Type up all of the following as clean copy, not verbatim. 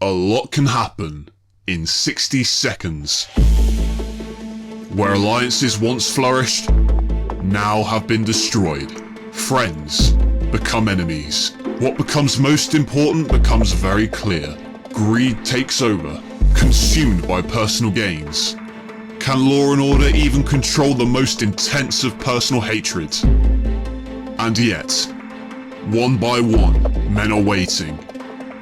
A lot can happen in 60 seconds. Where alliances once flourished, now have been destroyed. Friends become enemies. What becomes most important becomes very clear. Greed takes over, consumed by personal gains. Can law and order even control the most intense of personal hatreds? And yet, one by one, men are waiting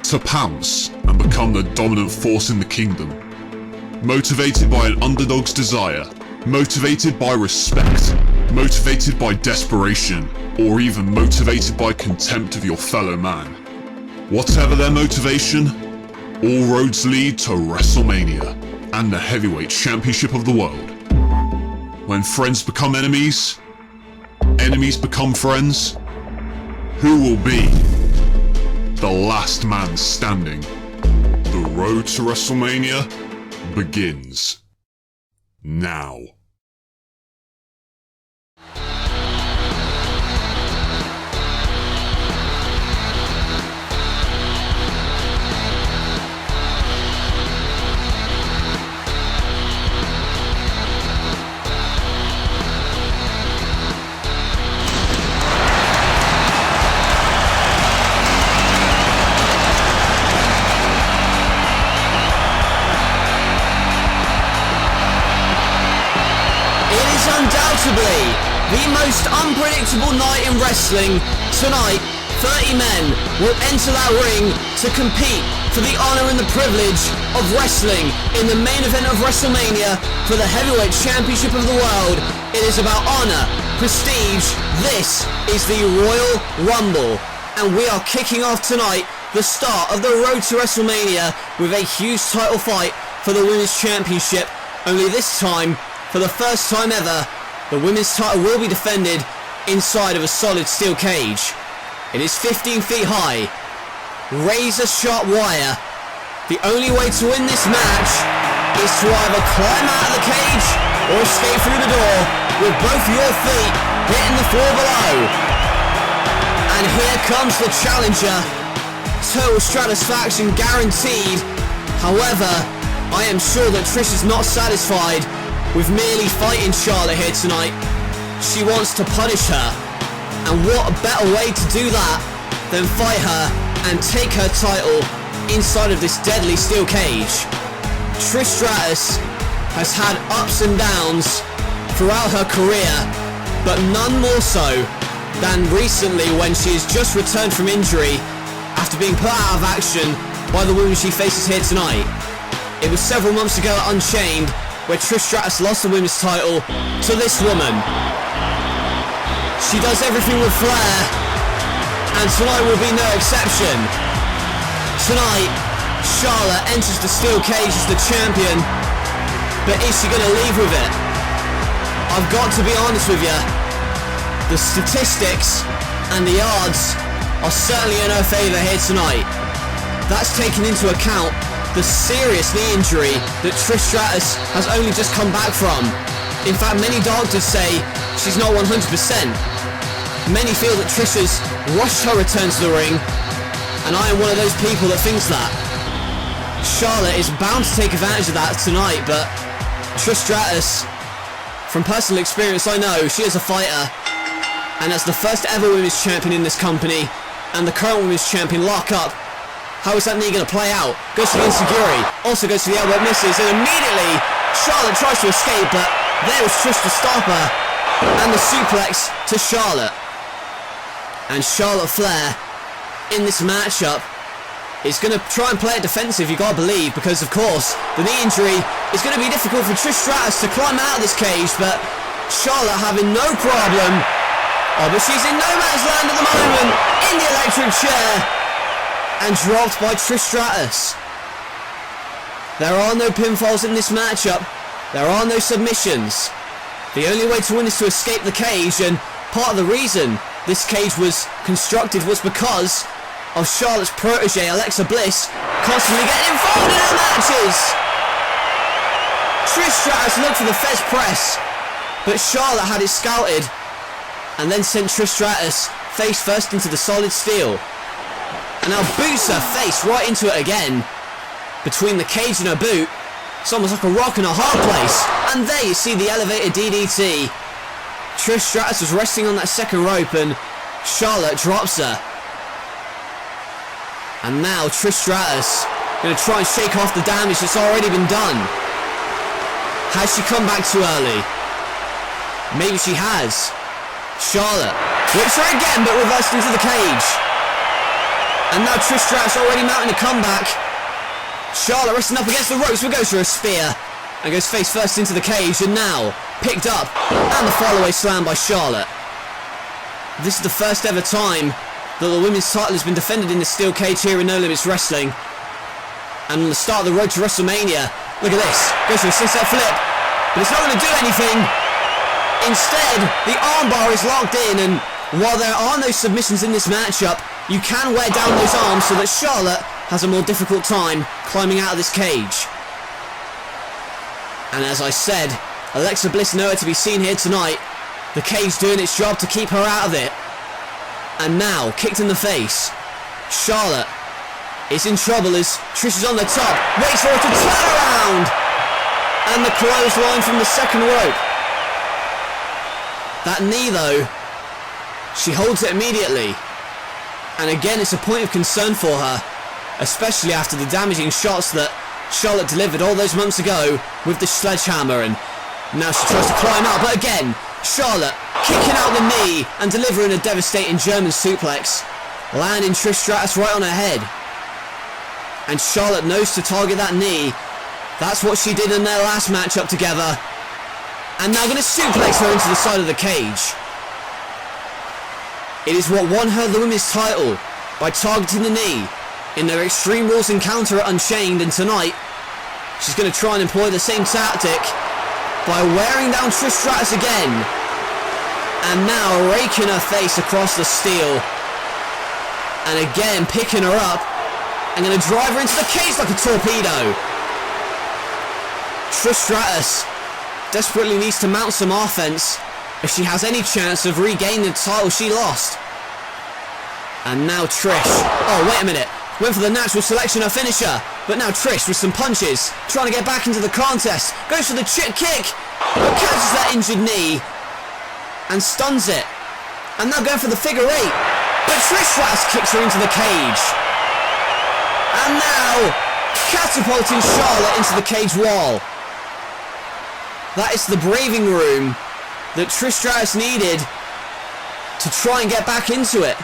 to pounce and become the dominant force in the kingdom. Motivated by an underdog's desire, motivated by respect, motivated by desperation, or even motivated by contempt of your fellow man. Whatever their motivation, all roads lead to WrestleMania and the heavyweight championship of the world. When friends become enemies, enemies become friends, who will be the last man standing? The road to WrestleMania begins now. Undoubtedly, the most unpredictable night in wrestling. Tonight, 30 men will enter that ring to compete for the honour and the privilege of wrestling in the main event of WrestleMania for the heavyweight championship of the world. It is about honour, prestige. This is the Royal Rumble, and we are kicking off tonight the start of the road to WrestleMania with a huge title fight for the Women's Championship. Only this time, for the first time ever, the women's title will be defended inside of a solid steel cage. It is 15 feet high, razor sharp wire. The only way to win this match is to either climb out of the cage or escape through the door with both your feet hitting the floor below. And here comes the challenger. Total satisfaction guaranteed. However, I am sure that Trish is not satisfied with merely fighting Charlotte here tonight. She wants to punish her, and what a better way to do that than fight her and take her title inside of this deadly steel cage. Trish Stratus has had ups and downs throughout her career, but none more so than recently when she has just returned from injury after being put out of action by the woman she faces here tonight. It was several months ago at Unchained where Trish Stratus lost the women's title to this woman. She does everything with flair, and tonight will be no exception. Tonight, Charlotte enters the steel cage as the champion, but is she going to leave with it? I've got to be honest with you, the statistics and the odds are certainly in her favour here tonight. That's taken into account the serious knee injury that Trish Stratus has only just come back from. In fact, many doctors say she's not 100%. Many feel that Trish has rushed her return to the ring, and I am one of those people that thinks that. Charlotte is bound to take advantage of that tonight, but Trish Stratus, from personal experience I know, she is a fighter, and as the first ever women's champion in this company, and the current women's champion lock up, how is that knee going to play out? Goes to the enziguri, also goes to the elbow, misses, and immediately Charlotte tries to escape, but there was Trish to stop her, and the suplex to Charlotte. And Charlotte Flair, in this matchup, is going to try and play it defensive, you got to believe, because of course, the knee injury is going to be difficult for Trish Stratus to climb out of this cage, but Charlotte having no problem. Oh, but she's in no man's land at the moment, in the electric chair, and dropped by Trish Stratus. There are no pinfalls in this matchup. There are no submissions. The only way to win is to escape the cage, and part of the reason this cage was constructed was because of Charlotte's protege, Alexa Bliss, constantly getting involved in her matches. Trish Stratus looked for the Fez press, but Charlotte had it scouted, and then sent Trish Stratus face first into the solid steel. And now boots her face right into it again. between the cage and her boot. It's almost like a rock in a hard place. And there you see the elevated DDT. Trish Stratus was resting on that second rope and Charlotte drops her. And now Trish Stratus going to try and shake off the damage that's already been done. Has she come back too early? Maybe she has. Charlotte whips her again, but reversed into the cage. And now Trish Stratus already mounting a comeback. Charlotte resting up against the ropes, but goes for a spear. And goes face first into the cage, and now picked up. And the fallaway slam by Charlotte. This is the first ever time that the women's title has been defended in the steel cage here in No Limits Wrestling. And on the start of the road to WrestleMania, look at this. Goes for a sunset flip, but it's not going to do anything. Instead, the armbar is locked in, and while there are no submissions in this matchup, you can wear down those arms so that Charlotte has a more difficult time climbing out of this cage. And as I said, Alexa Bliss nowhere to be seen here tonight. The cage doing its job to keep her out of it. And now, kicked in the face. Charlotte is in trouble as Trish is on the top. Waits for her to turn around. And the clothesline from the second rope. That knee though, she holds it immediately. And again, it's a point of concern for her. Especially after the damaging shots that Charlotte delivered all those months ago with the sledgehammer. And now she tries to climb out. But again, Charlotte kicking out the knee and delivering a devastating German suplex, landing Trish Stratus right on her head. And Charlotte knows to target that knee. That's what she did in their last matchup together. And now going to suplex her into the side of the cage. It is what won her the women's title by targeting the knee in their Extreme Rules encounter at Unchained, and tonight she's going to try and employ the same tactic by wearing down Trish Stratus again, and now raking her face across the steel, and again picking her up and going to drive her into the cage like a torpedo. Trish Stratus desperately needs to mount some offense if she has any chance of regaining the title she lost. And now Trish, oh wait a minute, went for the natural selection of finisher, but now Trish with some punches, trying to get back into the contest, goes for the chip kick, but catches that injured knee and stuns it. And now going for the figure eight, but Trish Stratus kicks her into the cage. And now catapulting Charlotte into the cage wall. That is the braving room that Trish Stratus needed to try and get back into it.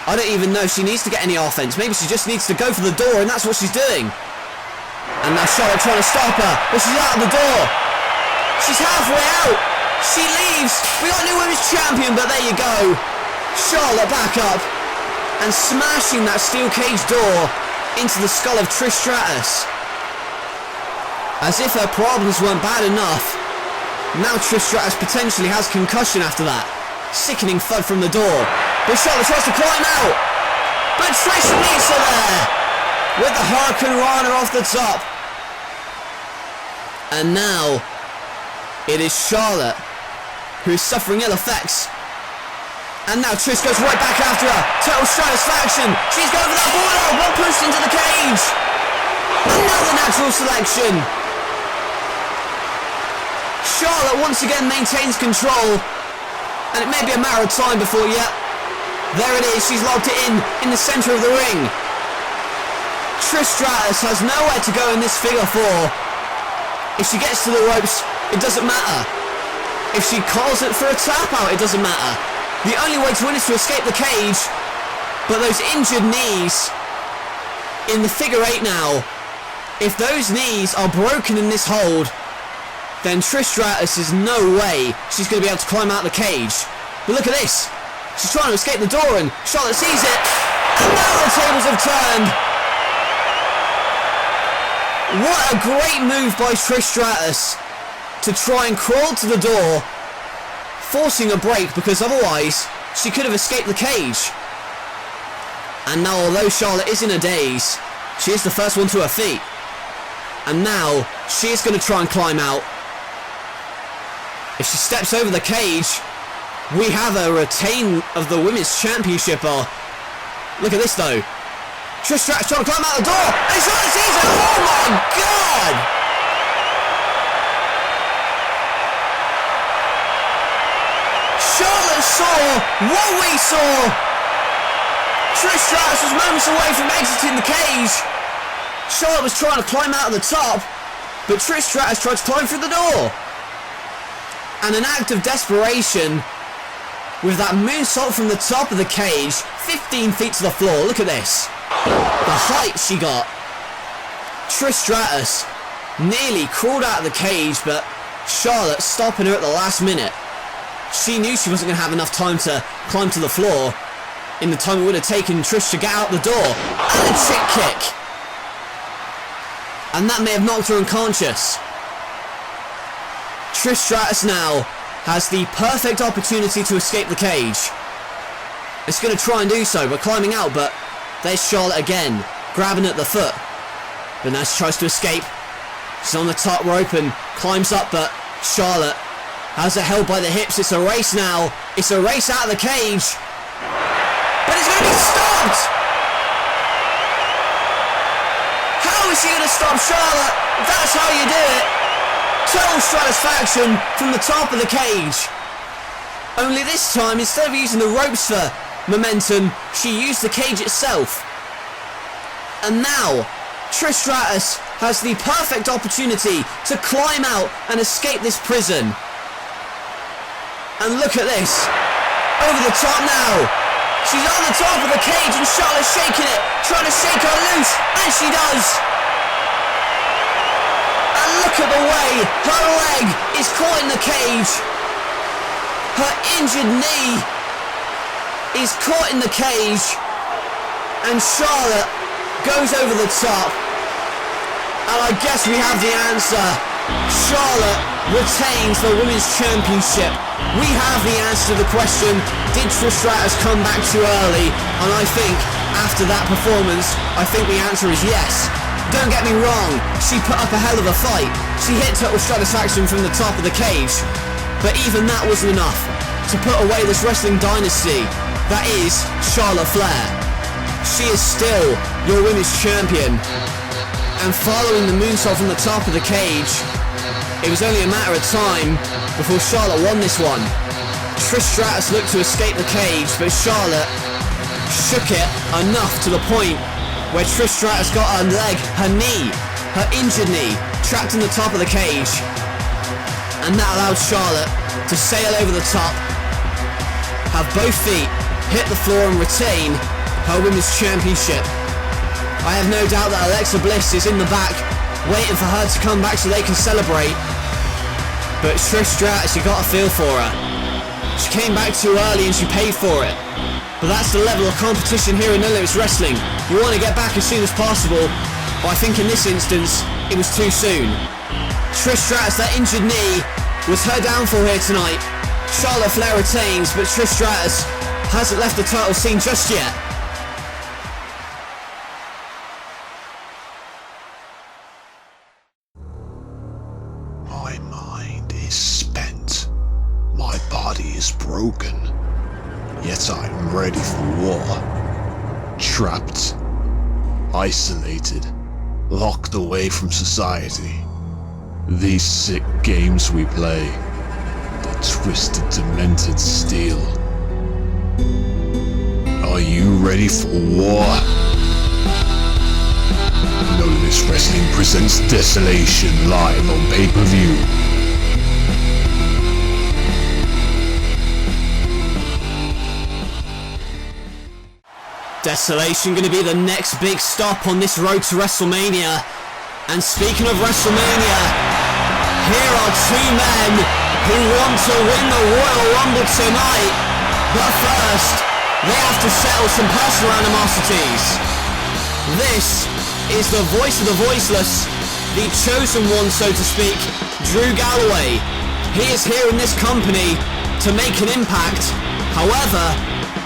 I don't even know if she needs to get any offense. Maybe she just needs to go for the door, and that's what she's doing. And now Charlotte trying to stop her, but she's out of the door. She's halfway out. She leaves. We got a new women's champion, but there you go. Charlotte back up and smashing that steel cage door into the skull of Trish Stratus. As if her problems weren't bad enough, now Trish Stratus potentially has concussion after that. Sickening thud from the door. But Charlotte tries to climb out. But Trish meets her there with the Hurricane Rana off the top. And now it is Charlotte who is suffering ill effects. And now Trish goes right back after her. Total satisfaction. She's going for that boiler. One pushed into the cage. Another natural selection. Charlotte once again maintains control. And it may be a matter of time before, there it is. She's locked it in the centre of the ring. Trish Stratus has nowhere to go in this figure four. If she gets to the ropes, it doesn't matter. If she calls it for a tap out, it doesn't matter. The only way to win is to escape the cage. But those injured knees in the figure eight now, if those knees are broken in this hold, then Trish Stratus is no way she's going to be able to climb out the cage. But look at this. She's trying to escape the door and Charlotte sees it. And now the tables have turned. What a great move by Trish Stratus to try and crawl to the door, forcing a break because otherwise she could have escaped the cage. And now although Charlotte is in a daze, she is the first one to her feet. And now she is going to try and climb out. If she steps over the cage, we have a retain of the Women's Championship. Look at this though. Trish Stratus trying to climb out the door, and Charlotte sees it. Oh my God! Charlotte saw what we saw. Trish Stratus was moments away from exiting the cage. Charlotte was trying to climb out of the top, but Trish Stratus tried to climb through the door. And an act of desperation with that moonsault from the top of the cage, 15 feet to the floor. Look at this. The height she got. Trish Stratus nearly crawled out of the cage, but Charlotte stopping her at the last minute. She knew she wasn't going to have enough time to climb to the floor in the time it would have taken Trish to get out the door. And a chick kick. And that may have knocked her unconscious. Trish Stratus now has the perfect opportunity to escape the cage. It's going to try and do so by climbing out, but there's Charlotte again, grabbing at the foot. But now she tries to escape. She's on the top rope and climbs up, but Charlotte has her held by the hips. It's a race now. It's a race out of the cage. But it's going to be stopped! How is she going to stop Charlotte? That's how you do it. Total satisfaction from the top of the cage. Only this time, instead of using the ropes for momentum, she used the cage itself. And now, Trish Stratus has the perfect opportunity to climb out and escape this prison. And look at this. Over the top now. She's on the top of the cage and Charlotte's shaking it, trying to shake her loose, and she does. And look at the way her leg is caught in the cage. Her injured knee is caught in the cage, and Charlotte goes over the top. And I guess we have the answer. Charlotte retains the Women's Championship. We have the answer to the question, did Trish Stratus come back too early? And I think, after that performance, I think the answer is yes. Don't get me wrong, she put up a hell of a fight. She hit total satisfaction from the top of the cage. But even that wasn't enough to put away this wrestling dynasty that is Charlotte Flair. She is still your Women's Champion. And following the moonsault from the top of the cage, it was only a matter of time before Charlotte won this one. Trish Stratus looked to escape the cage, but Charlotte shook it enough to the point where Trish Stratus got her leg, her knee, her injured knee, trapped in the top of the cage. And that allowed Charlotte to sail over the top, have both feet hit the floor and retain her Women's Championship. I have no doubt that Alexa Bliss is in the back, waiting for her to come back so they can celebrate. But Trish Stratus, you got a feel for her. She came back too early and she paid for it. But that's the level of competition here in No Limits Wrestling. You want to get back as soon as possible, but I think in this instance, it was too soon. Trish Stratus, that injured knee, was her downfall here tonight. Charlotte Flair retains, but Trish Stratus hasn't left the title scene just yet. My mind is spent. My body is broken. Yet I'm ready for war. Trapped. Isolated. Locked away from society. These sick games we play. The twisted, demented steel. Are you ready for war? No Limits Wrestling presents Desolation live on pay-per-view. Desolation going to be the next big stop on this road to WrestleMania. And speaking of WrestleMania, here are two men who want to win the Royal Rumble tonight. But first, they have to settle some personal animosities. This is the voice of the voiceless, the chosen one, so to speak, Drew Galloway. He is here in this company to make an impact. However,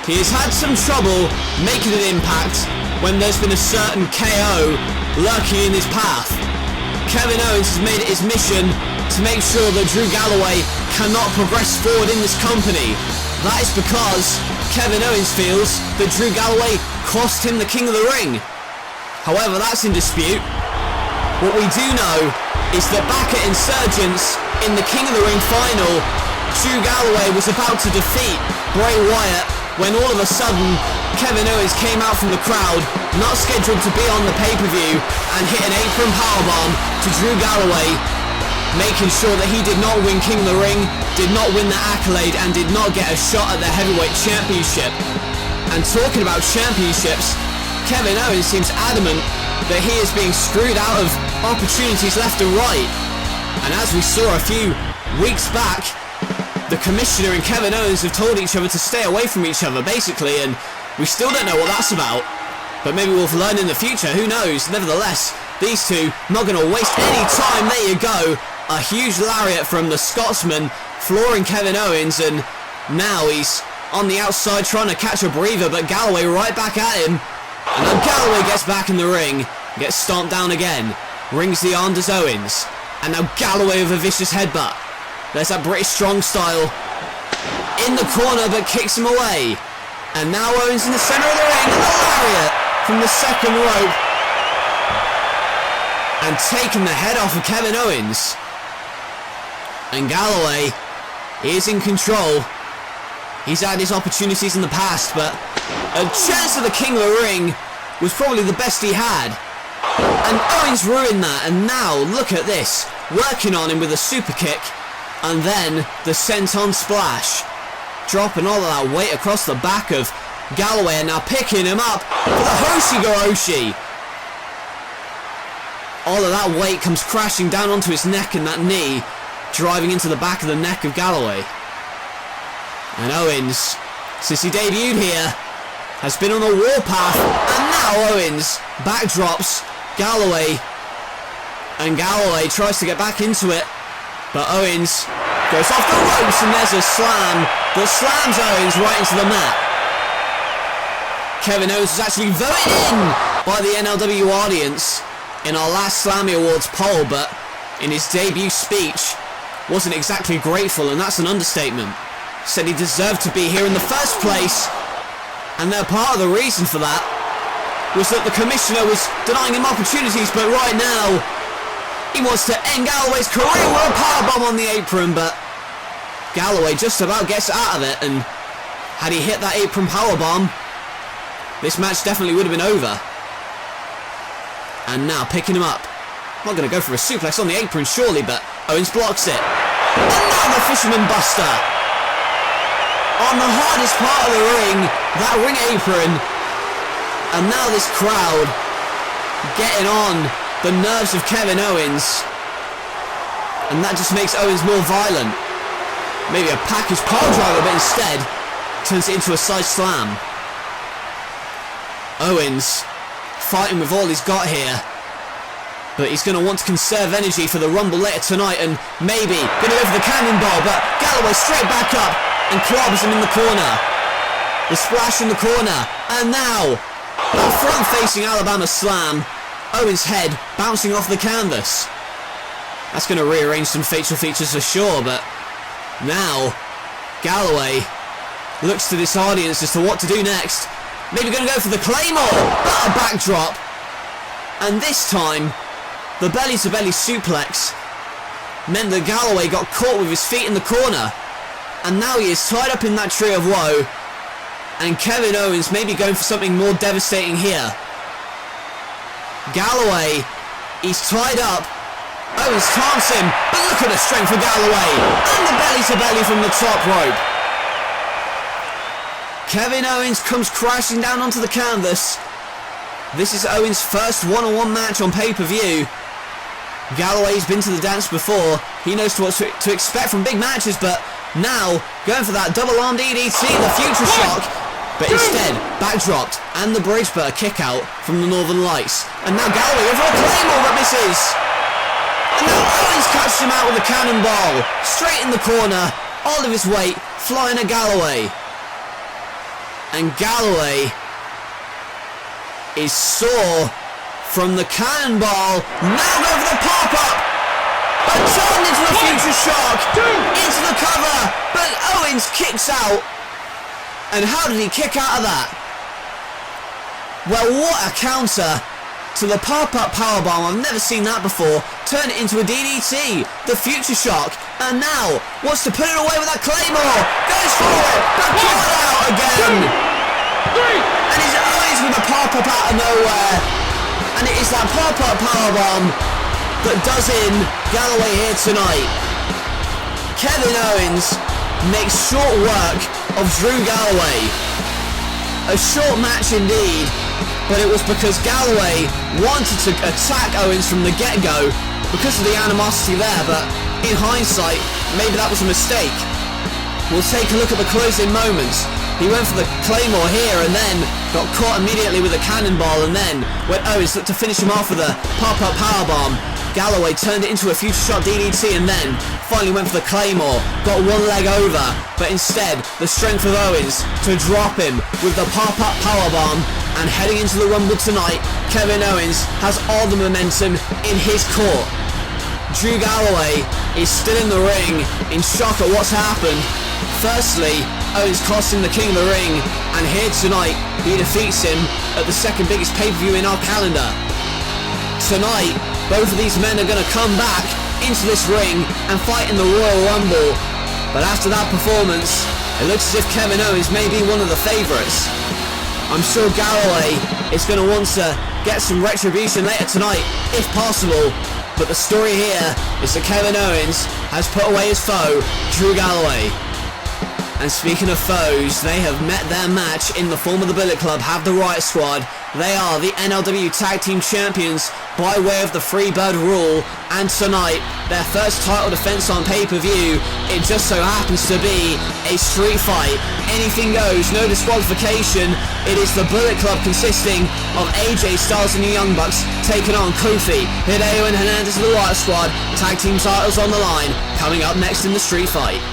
he has had some trouble making an impact when there's been a certain KO lurking in his path. Kevin Owens has made it his mission to make sure that Drew Galloway cannot progress forward in this company. That is because Kevin Owens feels that Drew Galloway cost him the King of the Ring. However, that's in dispute. What we do know is that back at Insurgents in the King of the Ring final, Drew Galloway was about to defeat Bray Wyatt when all of a sudden Kevin Owens came out from the crowd, not scheduled to be on the pay-per-view, and hit an apron powerbomb to Drew Galloway, making sure that he did not win King of the Ring, did not win the accolade, and did not get a shot at the Heavyweight Championship. And talking about championships, Kevin Owens seems adamant that he is being screwed out of opportunities left and right. And as we saw a few weeks back, the Commissioner and Kevin Owens have told each other to stay away from each other, basically, and we still don't know what that's about. But maybe we'll learn in the future, who knows? Nevertheless, these two not going to waste any time. There you go. A huge lariat from the Scotsman, flooring Kevin Owens, and now he's on the outside trying to catch a breather, but Galloway right back at him. And then Galloway gets back in the ring, gets stomped down again, rings the arm does Owens, and now Galloway with a vicious headbutt. There's that British strong style in the corner, but kicks him away. And now Owens in the centre of the ring, and the lariat from the second rope, and taking the head off of Kevin Owens. And Galloway is in control. He's had his opportunities in the past, but a chance at the King of the Ring was probably the best he had. And Owens ruined that, and now look at this, working on him with a super kick, and then the senton splash, dropping all of that weight across the back of Galloway, and now picking him up for the Hoshi-Goroshi. All of that weight comes crashing down onto his neck and that knee, driving into the back of the neck of Galloway. And Owens, since he debuted here, has been on the warpath, and now Owens backdrops Galloway, and Galloway tries to get back into it, but Owens goes off the ropes, and there's a slam that slams Owens right into the mat. Kevin Owens was actually voted in by the NLW audience in our last Slammy Awards poll, but in his debut speech wasn't exactly grateful, and that's an understatement. Said he deserved to be here in the first place, and that part of the reason for that was that the Commissioner was denying him opportunities, but right now he wants to end Galloway's career with a powerbomb on the apron, but Galloway just about gets out of it, and had he hit that apron powerbomb, this match definitely would have been over. And now picking him up. Not going to go for a suplex on the apron surely, but Owens blocks it. And now the Fisherman Buster. On the hardest part of the ring, that ring apron. And now this crowd getting on the nerves of Kevin Owens. And that just makes Owens more violent. Maybe a package pile driver, but instead turns it into a side slam. Owens fighting with all he's got here, but he's going to want to conserve energy for the Rumble later tonight, and maybe going to go for the cannonball, but Galloway straight back up and clobbers him in the corner. The splash in the corner, and now that front-facing Alabama slam, Owens' head bouncing off the canvas. That's going to rearrange some facial features for sure, but now Galloway looks to this audience as to what to do next. Maybe going to go for the Claymore, but a backdrop. And this time, the belly-to-belly suplex meant that Galloway got caught with his feet in the corner. And now he is tied up in that tree of woe. And Kevin Owens may be going for something more devastating here. Galloway, he's tied up. Owens taunts him, but look at the strength of Galloway. And the belly-to-belly from the top rope. Kevin Owens comes crashing down onto the canvas. This is Owens' first one-on-one match on pay-per-view. Galloway's been to the dance before. He knows what to expect from big matches, but now going for that double-arm DDT, the future shock. But instead, backdropped, and the bridge butter kick out from the Northern Lights. And now Galloway over a Claymore that misses. And now Owens catches him out with a cannonball. Straight in the corner, all of his weight flying at Galloway. And Galloway is sore from the cannonball. Now go for the pop-up, but turned into a future shock, into the cover, but Owens kicks out. And how did he kick out of that? Well, what a counter to the pop-up powerbomb. I've never seen that before. Turn it into a DDT, the Future Shock, and now wants to put it away with that Claymore. Goes for it, but caught out again. And it's Owens with a pop-up out of nowhere. And it is that pop-up powerbomb that does in Galloway here tonight. Kevin Owens makes short work of Drew Galloway. A short match indeed, but it was because Galloway wanted to attack Owens from the get-go because of the animosity there, but in hindsight, maybe that was a mistake. We'll take a look at the closing moments. He went for the Claymore here and then got caught immediately with a cannonball, and then when Owens looked to finish him off with a pop-up powerbomb, Galloway turned it into a Future Shot DDT and then finally went for the Claymore, got one leg over, but instead the strength of Owens to drop him with the pop-up powerbomb. And heading into the Rumble tonight, Kevin Owens has all the momentum in his court. Drew Galloway is still in the ring in shock at what's happened. Firstly, Owens costing the King of the Ring, and here tonight he defeats him at the second biggest pay-per-view in our calendar. Tonight, both of these men are going to come back into this ring and fight in the Royal Rumble. But after that performance, it looks as if Kevin Owens may be one of the favourites. I'm sure Galloway is going to want to get some retribution later tonight, if possible. But the story here is that Kevin Owens has put away his foe, Drew Galloway. And speaking of foes, they have met their match in the form of the Bullet Club, have the Riot Squad. They are the NLW Tag Team Champions by way of the Freebird Rule, and tonight, their first title defense on pay-per-view, it just so happens to be a street fight. Anything goes, no disqualification. It is the Bullet Club consisting of AJ Styles and the Young Bucks taking on Kofi, Hideo and Hernandez of the Riot Squad. Tag Team titles on the line, coming up next in the street fight.